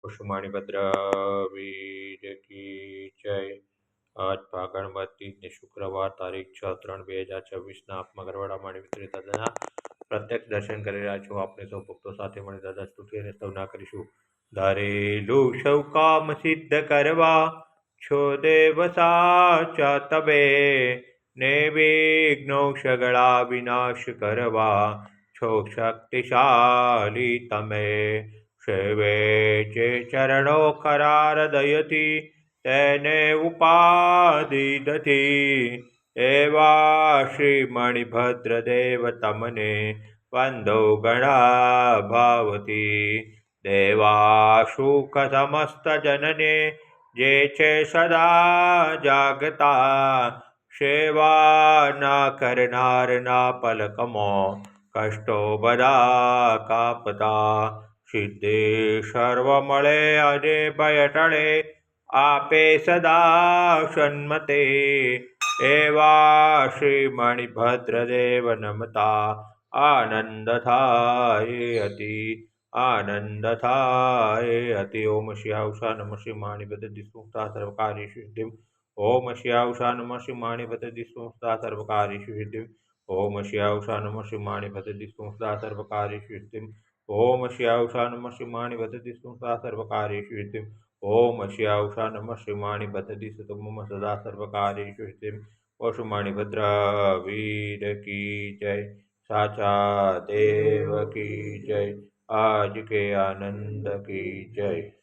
कुसुमाणी भद्र वीर की जय। आज फागण मत तीज शुक्रवार तारीख 6/3/2024 ના આપમાં ગરવાડા માણી મિત્રી દાદાના પ્રત્યક્ષ દર્શન કરી રહ્યા છો। આપણે સૌ ભક્તો સાથે મળી દાદા સ્તુતિ અને સ્તવના કરીશું। ધારેલું સૌ કામ સિદ્ધ કરવા છો દેવ સાચા તબે, ને વિઘ્નો સગળા વિનાશ કરવા છો શક્તિશાળી તમે। સેવે જે ચરણો ખરા હૃદયથી તેને ઉપાધિ નથી, એવા શ્રી મણિભદ્ર દેવ તમને વંદો ઘણા ભાવથી। દેવા સુખ સમસ્ત જનને જે છે સદા જાગતા, સેવા ના કરનારના પલકમાં કષ્ટો બધા કાપતા। સિદ્ધિ સર્વ મળે અને ભય ટળે, આપે સદા સન્મતે, એવા શ્રી મણિભદ્ર દેવ નમતા આનંદ થાય અતિ, આનંદ થાય અતિ। ઓમ શ્યાવશા નમ શ્રી માણિપદ દિસ્મુક્તા સર્વકાર્યેષુ સિદ્ધિમ। ઓમ શ્યાવશા નમ શ્રી માણિપદ દિસ્મુક્તા સર્વકાર્યેષુ સિદ્ધિમ। ઓમ શ્યાવશા નમ શ્રી માણિપદ દિસ્મુક્તા સર્વકાર્યેષુ સિદ્ધિમ। ઓમ શ્યાવશા નમ શ્રી માણિપદ દિસ્મુક્તા સર્વકાર્યેષુ સિદ્ધિમ। ઓમ શ્યાવશા નમ શ્રી માણિપદ દિસ્સતુ મમ સદા સર્વકાર્યેષુ સિદ્ધિમ। પશુમાણીભદ્ર વીર की जय। साचा देव की जय। आज के आनंद की जय।